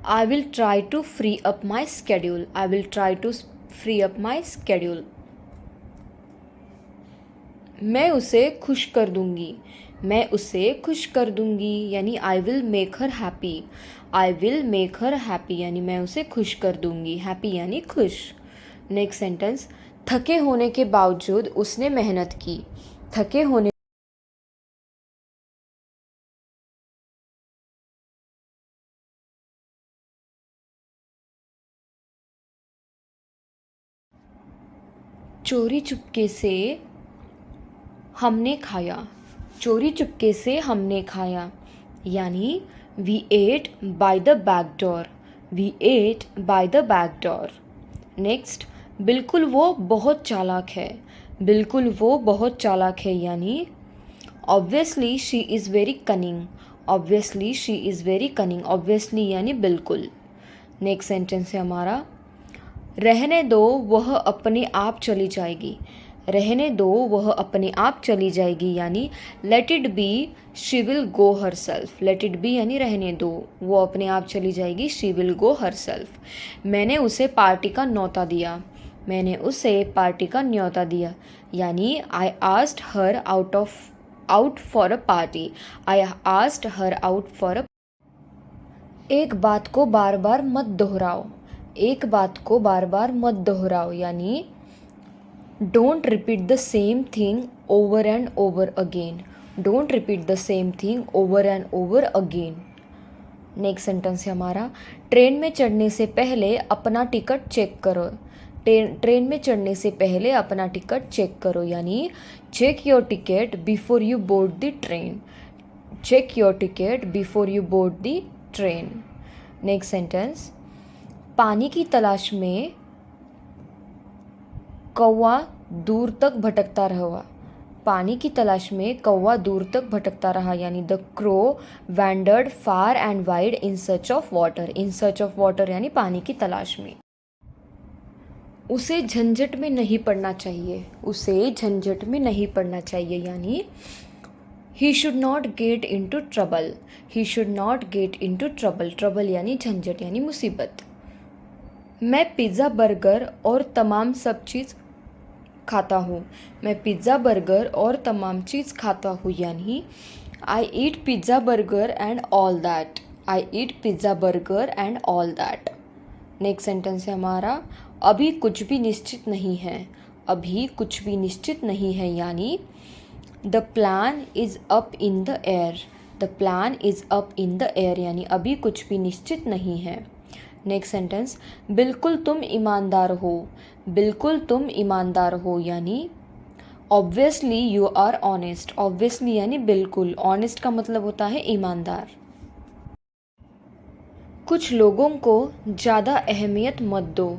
I will try to free up my schedule. I will try to free up my schedule. मैं उसे खुश कर दूँगी। मैं उसे खुश कर दूँगी, यानी I will make her happy. I will make her happy, यानी मैं उसे खुश कर दूँगी। हैप्पी यानी खुश। नेक्स्ट सेंटेंस, थके होने के बावजूद उसने मेहनत की। थके होने चोरी चुपके से हमने खाया। चोरी चुपके से हमने खाया, यानी we ate by the back door, we ate by the back door. Next, बिल्कुल वो बहुत चालाक है, बिल्कुल वो बहुत चालाक है यानी obviously she is very cunning, obviously she is very cunning, obviously यानी बिल्कुल। नेक्स्ट सेंटेंस है हमारा, रहने दो वह अपने आप चली जाएगी, रहने दो वह अपने आप चली जाएगी यानी let it be she will go her self, let it be यानी रहने दो वो अपने आप चली जाएगी, she will go her self. मैंने उसे पार्टी का न्योता दिया, मैंने उसे पार्टी का न्योता दिया यानी I asked her out for a party, I asked her out for a. एक बात को बार बार मत दोहराओ, एक बात को बार बार मत दोहराओ यानी don't repeat the same thing over and over again, don't repeat the same thing over and over again. Next sentence है हमारा, ट्रेन में चढ़ने से पहले अपना टिकट चेक करो, ट्रेन में चढ़ने से पहले अपना टिकट चेक करो यानी check your ticket before you board the train, check your ticket before you board the train. Next sentence, पानी की तलाश में कौवा दूर तक भटकता रहा, पानी की तलाश में कौवा दूर तक भटकता रहा यानी the crow wandered far and wide in search of water, in search of water यानी पानी की तलाश में। उसे झंझट में नहीं पड़ना चाहिए, उसे झंझट में नहीं पड़ना चाहिए यानी he should not get into trouble, he should not get into trouble, trouble यानी झंझट यानी मुसीबत। मैं पिज़्ज़ा बर्गर और तमाम सब चीज़ खाता हूँ, मैं पिज़्ज़ा बर्गर और तमाम चीज़ खाता हूँ यानी I eat pizza burger and all that, I eat pizza burger and all that. Next sentence है हमारा, अभी कुछ भी निश्चित नहीं है, अभी कुछ भी निश्चित नहीं है यानी the plan is up in the air, the plan is up in the air यानी अभी कुछ भी निश्चित नहीं है। नेक्स्ट सेंटेंस, बिल्कुल तुम ईमानदार हो, बिल्कुल तुम ईमानदार हो यानी obviously you are honest, obviously यानी बिल्कुल, ऑनेस्ट का मतलब होता है ईमानदार। कुछ लोगों को ज़्यादा अहमियत मत दो,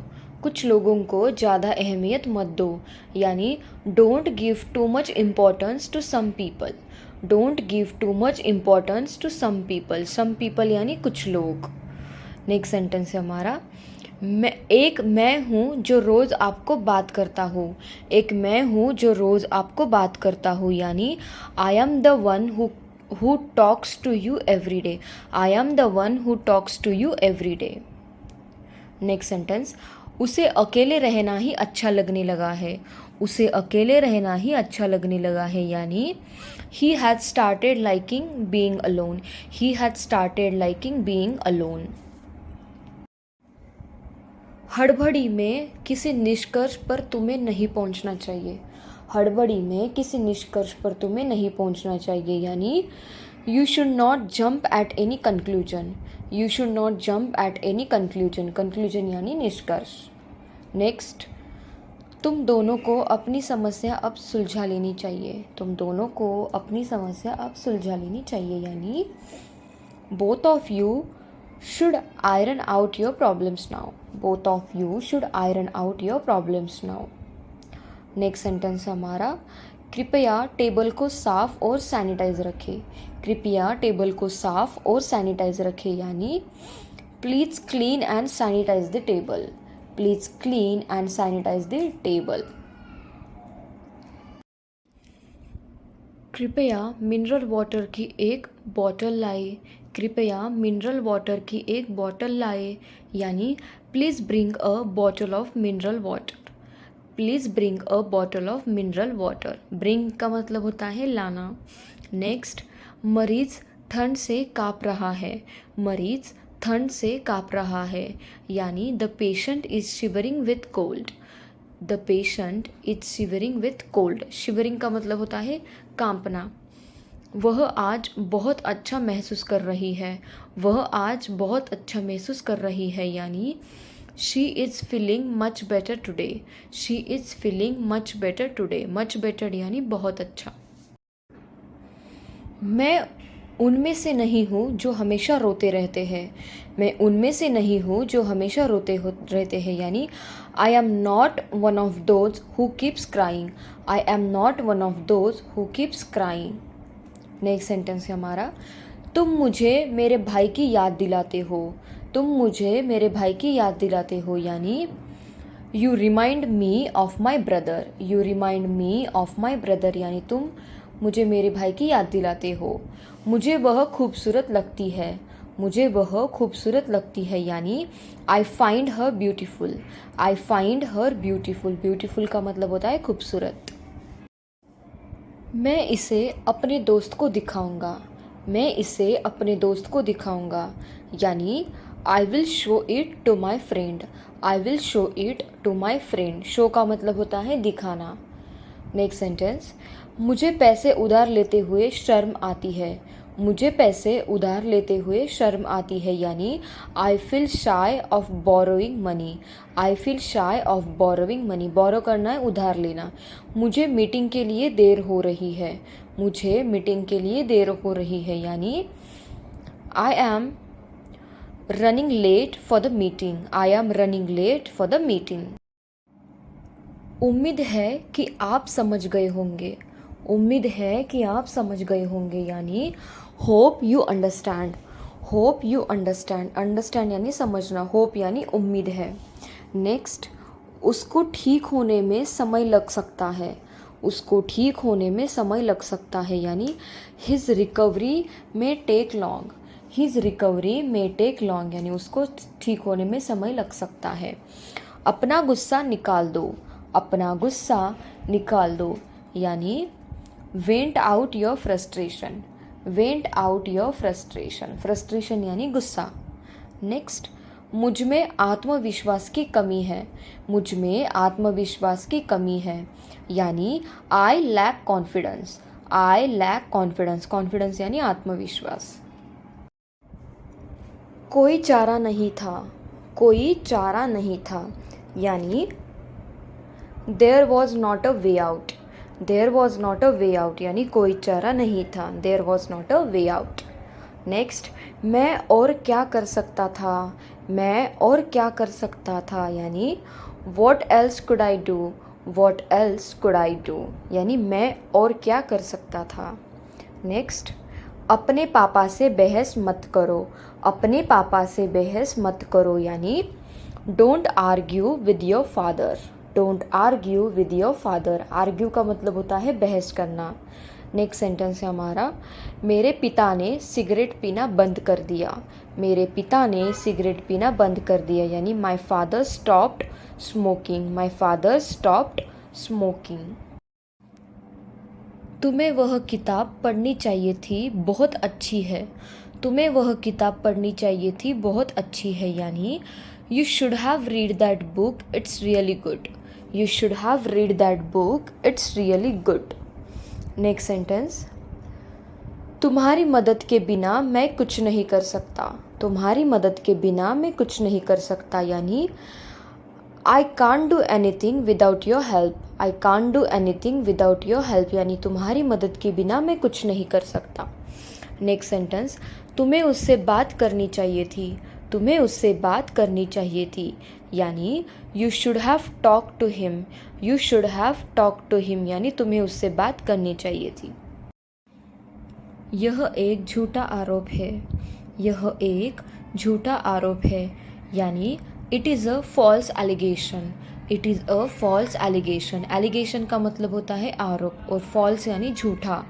कुछ लोगों को ज़्यादा अहमियत मत दो यानी don't give too much importance to some people, don't give too much importance to some people यानी कुछ लोग। नेक्स्ट सेंटेंस है हमारा, मैं हूँ जो रोज़ आपको बात करता हूँ, एक मैं हूँ जो रोज़ आपको बात करता हूँ यानी I am the one who talks to you every day, I am the one who talks to you every day। Next sentence, उसे अकेले रहना ही अच्छा लगने लगा है, उसे अकेले रहना ही अच्छा लगने लगा है यानी he had started liking being alone, he had started liking being alone। हड़बड़ी में किसी निष्कर्ष पर तुम्हें नहीं पहुंचना चाहिए, हड़बड़ी में किसी निष्कर्ष पर तुम्हें नहीं पहुंचना चाहिए यानी you should not jump at any conclusion, you should not jump at any conclusion, conclusion यानी निष्कर्ष। नेक्स्ट, तुम दोनों को अपनी समस्या अब सुलझा लेनी चाहिए, तुम दोनों को अपनी समस्या अब सुलझा लेनी चाहिए यानी both of you should iron out your problems now, both of you should iron out your problems now। Next sentence हमारा, कृपया टेबल को साफ और सैनिटाइज रखें, कृपया टेबल को साफ और सैनिटाइज रखें यानी please clean and sanitise the table, please clean and sanitise the table. कृपया मिनरल वाटर की एक बॉटल लाए, कृपया मिनरल वाटर की एक बॉटल लाए यानी please bring a bottle of mineral water, please bring a bottle of mineral water, bring का मतलब होता है लाना। नेक्स्ट, मरीज़ ठंड से काँप रहा है, मरीज़ ठंड से काँप रहा है यानी the patient is shivering with cold, the patient is shivering with cold, shivering का मतलब होता है कांपना। वह आज बहुत अच्छा महसूस कर रही है, वह आज बहुत अच्छा महसूस कर रही है यानी she is feeling much better today, she is feeling much better today, much better यानी बहुत अच्छा। मैं उनमें से नहीं हूँ जो हमेशा रोते रहते हैं। मैं उनमें से नहीं हूँ जो हमेशा रहते हैं, यानी I am not one of those who keeps crying. I am not one of those who keeps crying. Next sentence है हमारा, तुम मुझे मेरे भाई की याद दिलाते हो। तुम मुझे मेरे भाई की याद दिलाते हो, यानी you remind me of my brother. You remind me of my brother, यानी तुम मुझे मेरे भाई की याद दिलाते हो। मुझे वह खूबसूरत लगती है। मुझे वह खूबसूरत लगती है, यानी I find her beautiful. I find her beautiful. Beautiful का मतलब होता है खूबसूरत। मैं इसे अपने दोस्त को दिखाऊंगा। मैं इसे अपने दोस्त को दिखाऊंगा, यानी I will show it to my friend. I will show it to my friend. Show का मतलब होता है दिखाना। नेक्स्ट सेंटेंस, मुझे पैसे उधार लेते हुए शर्म आती है। मुझे पैसे उधार लेते हुए शर्म आती है, यानी I feel shy of borrowing money. I feel shy of borrowing money. Borrow करना है उधार लेना। मुझे मीटिंग के लिए देर हो रही है। मुझे मीटिंग के लिए देर हो रही है, यानी I am running late for the meeting. I am running late for the meeting. उम्मीद है कि आप समझ गए होंगे। उम्मीद है कि आप समझ गए होंगे, यानी hope you understand. Hope you understand. Understand यानी समझना, होप यानी उम्मीद है। नेक्स्ट, उसको ठीक होने में समय लग सकता है। उसको ठीक होने में समय लग सकता है, यानी हिज रिकवरी में टेक लॉन्ग। हिज रिकवरी में टेक लॉन्ग, यानी उसको ठीक होने में समय लग सकता है। अपना गुस्सा निकाल दो। अपना गुस्सा निकाल दो, यानी went out your frustration. Went out your frustration. Frustration यानी गुस्सा। नेक्स्ट, मुझ में आत्मविश्वास की कमी है। मुझ में आत्मविश्वास की कमी है, यानी I lack confidence. I lack confidence. Confidence यानी आत्मविश्वास। कोई चारा नहीं था। कोई चारा नहीं था, यानी there was not a way out. There was not a way out, यानी कोई चारा नहीं था। There was not a way out. Next, मैं और क्या कर सकता था। मैं और क्या कर सकता था, यानी what else could I do. What else could I do, यानी मैं और क्या कर सकता था। नेक्स्ट, अपने पापा से बहस मत करो। अपने पापा से बहस मत करो, यानी don't argue with your father. Don't argue with your father. Argue का मतलब होता है बहस करना। नेक्स्ट सेंटेंस है हमारा, मेरे पिता ने सिगरेट पीना बंद कर दिया। मेरे पिता ने सिगरेट पीना बंद कर दिया, यानी my father stopped smoking. My father stopped smoking. तुम्हें वह किताब पढ़नी चाहिए थी, बहुत अच्छी है। तुम्हें वह किताब पढ़नी चाहिए थी, बहुत अच्छी है, यानी you should have read that book, it's really good. You should have read that book, it's really good. Next sentence, तुम्हारी मदद के बिना मैं कुछ नहीं कर सकता। तुम्हारी मदद के बिना मैं कुछ नहीं कर सकता, यानी I can't do anything without your help. I can't do anything without your help, यानी तुम्हारी मदद के बिना मैं कुछ नहीं कर सकता। नेक्स्ट सेंटेंस, तुम्हें उससे बात करनी चाहिए थी। तुम्हें उससे बात करनी चाहिए थी, यानी you should have talk to him. You should have talk to him, यानी तुम्हें उससे बात करनी चाहिए थी। यह एक झूठा आरोप है। यह एक झूठा आरोप है, यानी it is a false allegation. It is a false allegation. Allegation का मतलब होता है आरोप, और फॉल्स यानी झूठा।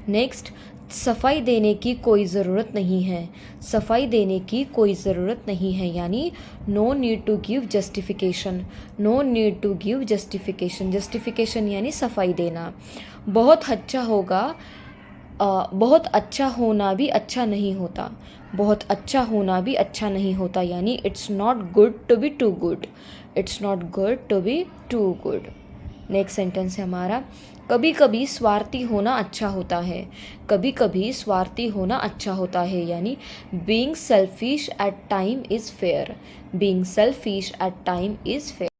नेक्स्ट, सफाई देने की कोई ज़रूरत नहीं है। सफाई देने की कोई ज़रूरत नहीं है, यानी no need to give justification. No need to give justification. Justification यानी सफाई देना। बहुत अच्छा होगा, बहुत अच्छा होना भी अच्छा नहीं होता। बहुत अच्छा होना भी अच्छा नहीं होता, यानी it's not good to be too good. It's not good to be too good. Next sentence है हमारा, कभी कभी स्वार्थी होना अच्छा होता है। कभी कभी स्वार्थी होना अच्छा होता है, यानी being selfish at time is fair. Being selfish at time is fair.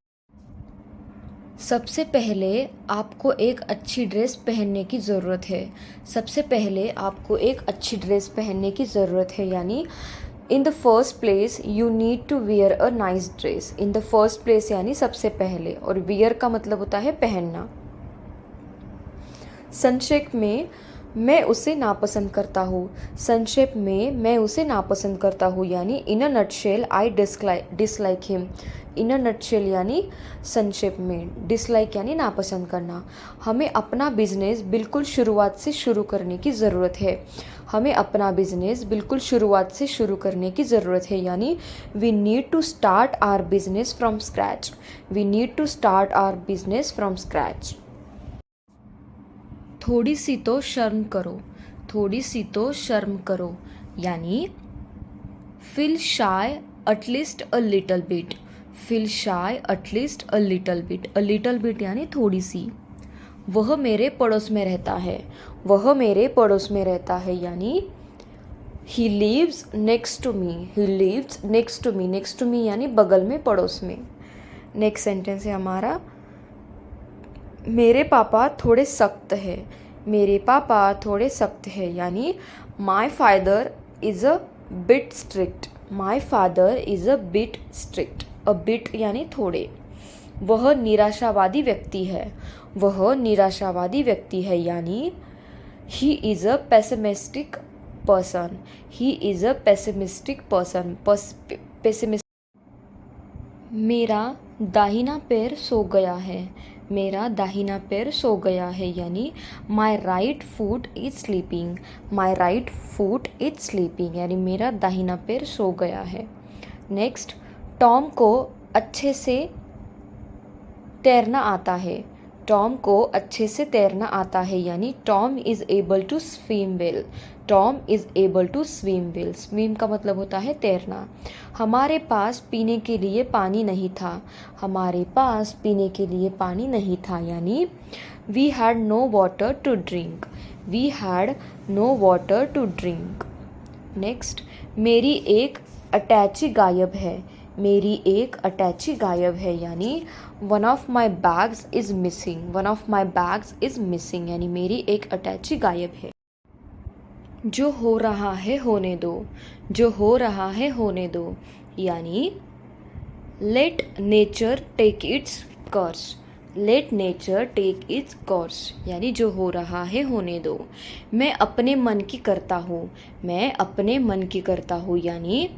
सबसे पहले आपको एक अच्छी ड्रेस पहनने की ज़रूरत है। सबसे पहले आपको एक अच्छी ड्रेस पहनने की ज़रूरत है, यानी in the first place you need to wear a nice dress. In the first place यानी सबसे पहले, और वियर का मतलब होता है पहनना। संक्षेप में मैं उसे नापसंद करता हूँ। संक्षेप में मैं उसे नापसंद करता हूँ, यानी in a nutshell I dislike him. In a nutshell यानी संक्षेप में, डिसलाइक यानी नापसंद करना। हमें अपना बिजनेस बिल्कुल शुरुआत से शुरू करने की ज़रूरत है। हमें अपना बिजनेस बिल्कुल शुरुआत से शुरू करने की ज़रूरत है, यानी we need to start our business from scratch. We need to start our business from scratch. थोड़ी सी तो शर्म करो। थोड़ी सी तो शर्म करो, यानी feel shy at least a little bit. Feel shy at least a little bit. A little bit यानी थोड़ी सी। वह मेरे पड़ोस में रहता है। वह मेरे पड़ोस में रहता है, यानी he lives next to me. He lives next to me. Next to me यानी बगल में, पड़ोस में। नेक्स्ट सेंटेंस है हमारा, मेरे पापा थोड़े सख्त है। मेरे पापा थोड़े सख्त है, यानी my father is a bit strict. My father is a bit strict. A bit यानी थोड़े। वह निराशावादी व्यक्ति है। वह निराशावादी व्यक्ति है, यानी he is a pessimistic person. He is a pessimistic person. Pessimistic. मेरा दाहिना पैर सो गया है। मेरा दाहिना पैर सो गया है, यानी my right foot is sleeping. My right foot is sleeping, यानी मेरा दाहिना पैर सो गया है। नेक्स्ट, टॉम को अच्छे से तैरना आता है। टॉम को अच्छे से तैरना आता है, यानी Tom is able to swim well. Tom is able to swim well. Swim का मतलब होता है तैरना। हमारे पास पीने के लिए पानी नहीं था। हमारे पास पीने के लिए पानी नहीं था, यानी we had no water to drink. We had no water to drink. Next, मेरी एक अटैची गायब है। मेरी एक अटैची गायब है, यानी one of my bags is missing. One of my bags is missing, यानी मेरी एक अटैची गायब है। जो हो रहा है होने दो। जो हो रहा है होने दो, यानी let nature take its course. Let nature take its course, यानी जो हो रहा है होने दो। मैं अपने मन की करता हूँ। मैं अपने मन की करता हूँ, यानी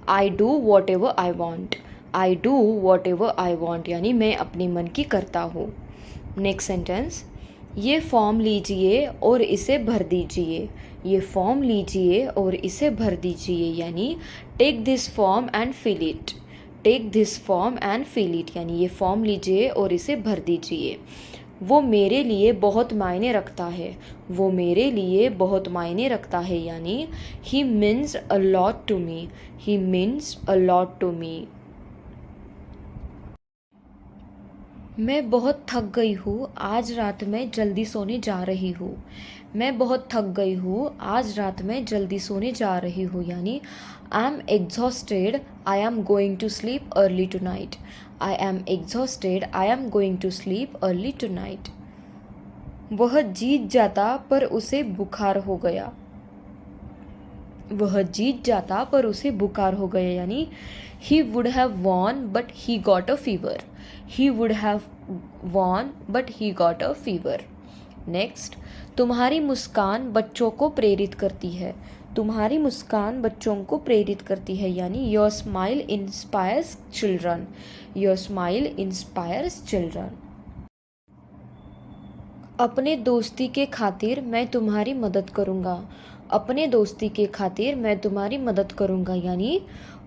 I do what ever I want. I do what ever I want, यानी मैं अपने मन की करता हूँ। नेक्स्ट सेंटेंस, ये फॉर्म लीजिए और इसे भर दीजिए। ये फॉर्म लीजिए और इसे भर दीजिए, यानी take this form and fill it. Take this form and fill it, यानी ये फॉर्म लीजिए और इसे भर दीजिए। वो मेरे लिए बहुत मायने रखता है। वो मेरे लिए बहुत मायने रखता है, यानी he means a lot to me. He means a lot to me. मैं बहुत थक गई हूँ, आज रात में जल्दी सोने जा रही हूँ। मैं बहुत थक गई हूँ, आज रात में जल्दी सोने जा रही हूँ, यानी I am exhausted, I am going to sleep early tonight. I am exhausted, I am going to sleep early tonight. वह जीत जाता पर उसे बुखार हो गया। वह जीत जाता पर उसे बुखार हो गया, यानी he would have von but he got a fever. He would have von but he got a fever. Next, तुम्हारी मुस्कान बच्चों को प्रेरित करती है। तुम्हारी मुस्कान बच्चों को प्रेरित करती है, यानी your smile inspires children. Your smile inspires children. अपने दोस्ती के खातिर मैं तुम्हारी मदद करूँगा। अपने दोस्ती के खातिर मैं तुम्हारी मदद करूँगा, यानी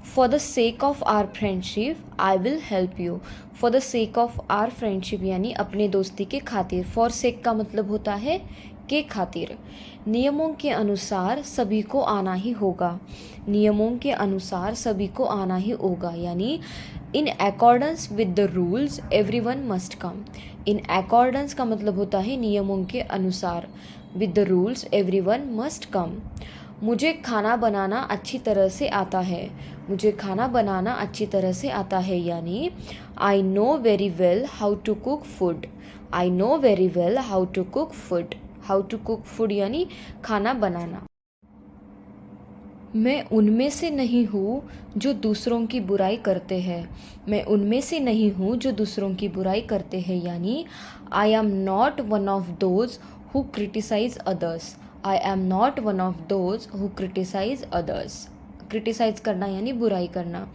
for the sake of are friendship I will help you. For the sake of are friendship, यानी अपने दोस्ती के खातिर। फॉर सेक का मतलब होता है के खातिर। नियमों के अनुसार सभी को आना ही होगा। नियमों के अनुसार सभी को आना ही होगा, यानी in accordance with the rules everyone must come. In accordance का मतलब होता है नियमों के अनुसार। With the rules everyone must come. मुझे खाना बनाना अच्छी तरह से आता है। मुझे खाना बनाना अच्छी तरह से आता है यानी I know very well how to cook food. I know very well how to cook food. How to cook food यानी खाना बनाना। मैं उनमें से नहीं हूँ जो दूसरों की बुराई करते हैं। मैं उनमें से नहीं हूँ जो दूसरों की बुराई करते हैं यानी I am not one of those who criticise others. I am not one of those who criticise others. Criticise करना यानी बुराई करना।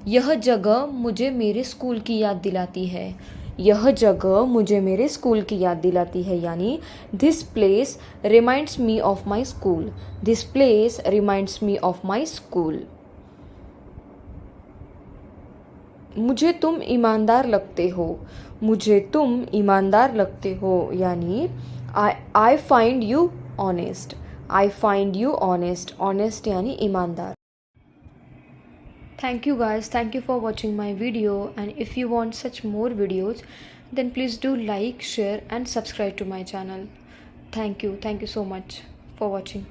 यह जगह मुझे मेरे स्कूल की याद दिलाती है। यह जगह मुझे मेरे स्कूल की याद दिलाती है यानी this place reminds me of my school. This place reminds me of my school. मुझे तुम ईमानदार लगते हो। मुझे तुम ईमानदार लगते हो यानी I find you honest. I find you honest. Honest यानी ईमानदार। Thank you guys, thank you for watching my video, and if you want such more videos then please do like, share and subscribe to my channel. Thank you so much for watching.